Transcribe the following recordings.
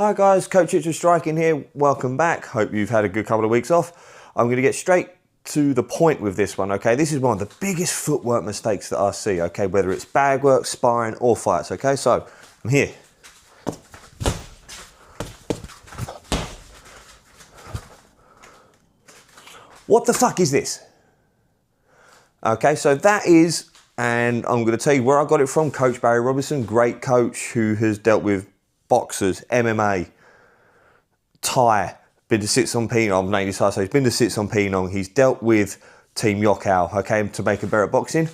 Hi guys, Coach Richard Striking here. Welcome back. Hope you've had a good couple of weeks off. I'm going to get straight to the point with this one, okay? This is one of the biggest footwork mistakes that I see, okay? Whether it's bag work, sparring, or fights, okay? So, I'm here. What the fuck is this? Okay, so that is, and I'm going to tell you where I got it from, Coach Barry Robinson, great coach who has dealt with boxers, MMA, Thai, been to Sits on Penong, Navy Thai, so he's been to Sits on Penong, he's dealt with Team Yokkao, okay, to make a better at boxing,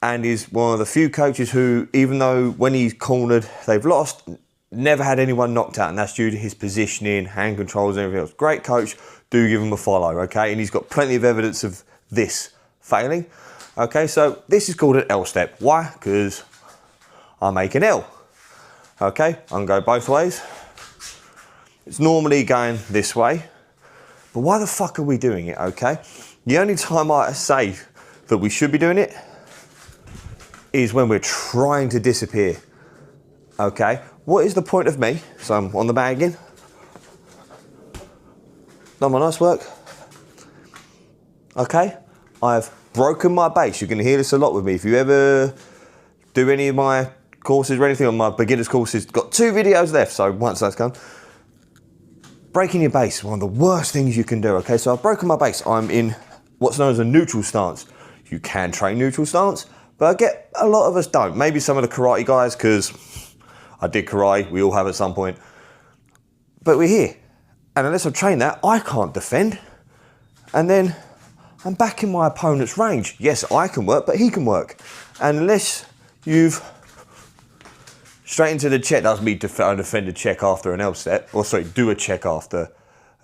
and he's one of the few coaches who, even though when he's cornered, they've lost, never had anyone knocked out, and that's due to his positioning, hand controls, and everything else. Great coach, do give him a follow, okay, and he's got plenty of evidence of this failing. Okay, so this is called an L step. Why? Because I make an L. Okay, I can go both ways. It's normally going this way, but why the fuck are we doing it, okay? The only time I say that we should be doing it is when we're trying to disappear, okay? What is the point of me? So I'm on the bag again. Done my nice work. Okay, I've broken my base. You're going to hear this a lot with me. If you ever do any of my courses or anything on my beginners courses, got 2 videos left, so once that's gone. Breaking your base, one of the worst things you can do, okay? So I've broken my base. I'm in what's known as a neutral stance. You can train neutral stance, but I get a lot of us don't. Maybe some of the karate guys, because I did karate, we all have at some point. But we're here. And unless I've trained that, I can't defend. And then I'm back in my opponent's range. Yes, I can work, but he can work. And unless you've straight into the check, doesn't mean defend a check after an L step, or sorry, do a check after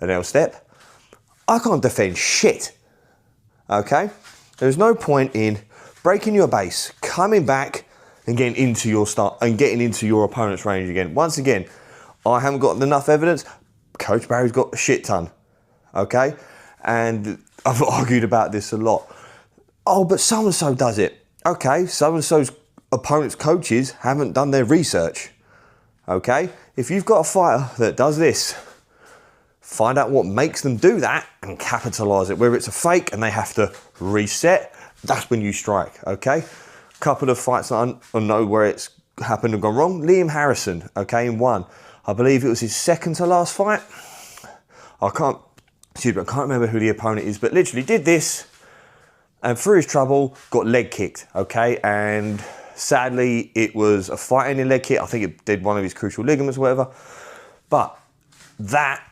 an L step. I can't defend shit, okay? There's no point in breaking your base, coming back and getting into your start and getting into your opponent's range again. Once again, I haven't got enough evidence. Coach Barry's got a shit ton, okay? And I've argued about this a lot. Oh, but so-and-so does it. Okay, so-and-so's opponent's coaches haven't done their research, okay? If you've got a fighter that does this, find out what makes them do that and capitalise it. Whether it's a fake and they have to reset, that's when you strike, okay? Couple of fights that I know where it's happened and gone wrong. Liam Harrison, okay, in one. I believe it was his second to last fight. I can't remember who the opponent is, but literally did this and through his trouble got leg kicked, okay? And sadly, it was a fight-ending leg kick. I think it did one of his crucial ligaments or whatever. But that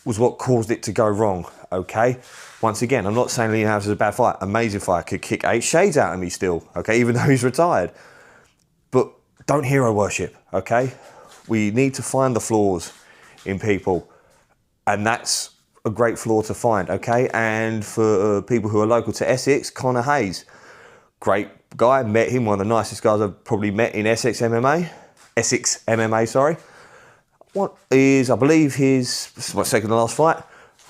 was what caused it to go wrong, okay? Once again, I'm not saying Liam Harrison is a bad fight. Amazing fight. Could kick 8 shades out of me still, okay? Even though he's retired. But don't hero worship, okay? We need to find the flaws in people. And that's a great flaw to find, okay? And for people who are local to Essex, Connor Hayes, great guy, met him, one of the nicest guys I've probably met in Essex MMA, sorry. What is, I believe his second to last fight,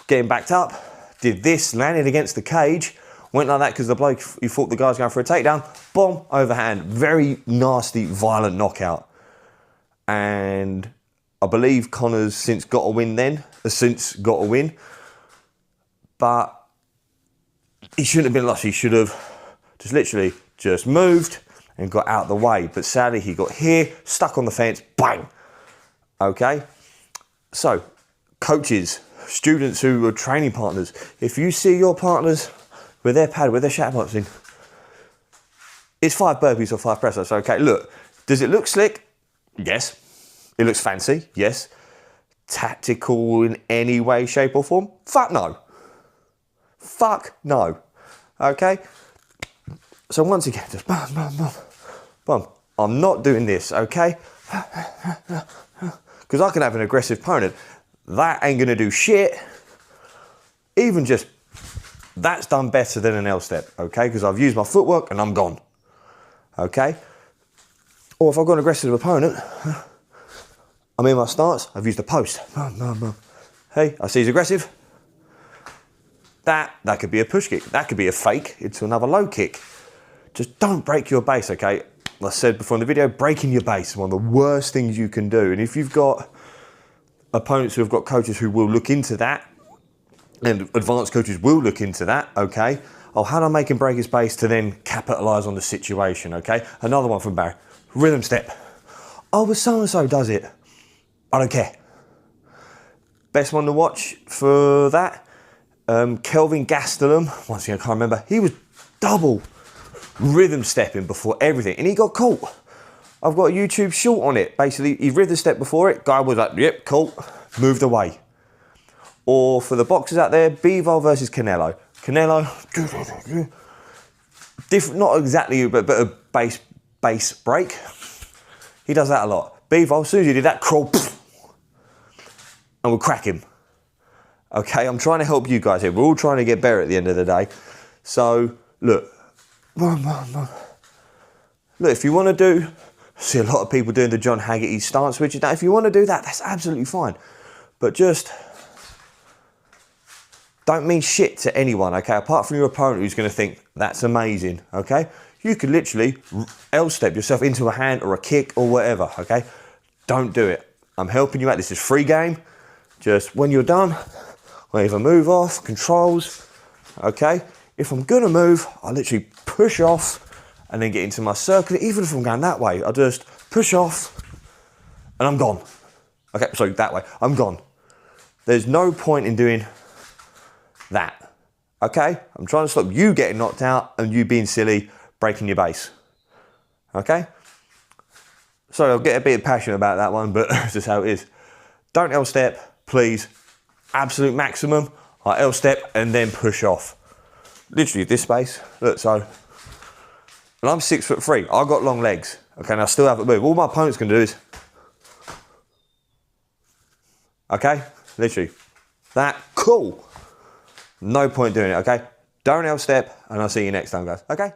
getting backed up, did this, landed against the cage, went like that because the bloke, he thought the guy was going for a takedown, boom, overhand, very nasty, violent knockout. And I believe Connor's since got a win but he shouldn't have been lost. He should have just literally just moved and got out of the way. But sadly, he got here, stuck on the fence, bang. Okay? So, coaches, students who are training partners, if you see your partners with their pad, with their shadowboxing, it's 5 burpees or 5 press ups. Okay, look, does it look slick? Yes. It looks fancy? Yes. Tactical in any way, shape or form? Fuck no. Fuck no. Okay? So once again, just bum, bum, bum, bum. I'm not doing this, okay? Because I can have an aggressive opponent. That ain't going to do shit. Even just, that's done better than an L step, okay? Because I've used my footwork and I'm gone, okay? Or if I've got an aggressive opponent, I'm in my stance, I've used a post. Hey, I see he's aggressive. That could be a push kick. That could be a fake into another low kick. Just don't break your base, okay? Like I said before in the video, breaking your base is one of the worst things you can do. And if you've got opponents who have got coaches who will look into that, and advanced coaches will look into that, okay? Oh, how do I make him break his base to then capitalise on the situation, okay? Another one from Barry. Rhythm step. Oh, but so-and-so does it. I don't care. Best one to watch for that, Kelvin Gastelum. Once again, I can't remember. He was double rhythm stepping before everything, and he got caught. I've got a YouTube short on it. Basically, he rhythm stepped before it. Guy was like, yep, caught, moved away. Or for the boxers out there, Bivol versus Canelo. Canelo, different, not exactly, but a base break. He does that a lot. Bivol, as soon as he did that, crawl, and we'll crack him. Okay, I'm trying to help you guys here. We're all trying to get better at the end of the day. So, look, if you want to do, I see a lot of people doing the John Haggerty stance, which is that if you want to do that, that's absolutely fine. But just don't mean shit to anyone, okay? Apart from your opponent who's going to think, that's amazing, okay? You could literally L-step yourself into a hand or a kick or whatever, okay? Don't do it. I'm helping you out. This is free game. Just when you're done, I either move off, controls, okay? If I'm going to move, I literally push off and then get into my circle. Even if I'm going that way, I just push off and I'm gone. Okay, sorry, that way. I'm gone. There's no point in doing that, okay? I'm trying to stop you getting knocked out and you being silly, breaking your base, okay? Sorry, I'll get a bit passionate about that one, but that's just how it is. Don't L-step, please. Absolute maximum, I L-step and then push off. Literally this space, look, so, and I'm 6'3", I've got long legs, okay, and I still haven't moved. All my opponents can do is, okay, literally, that, cool. No point doing it, okay? Don't L-step, and I'll see you next time, guys, okay?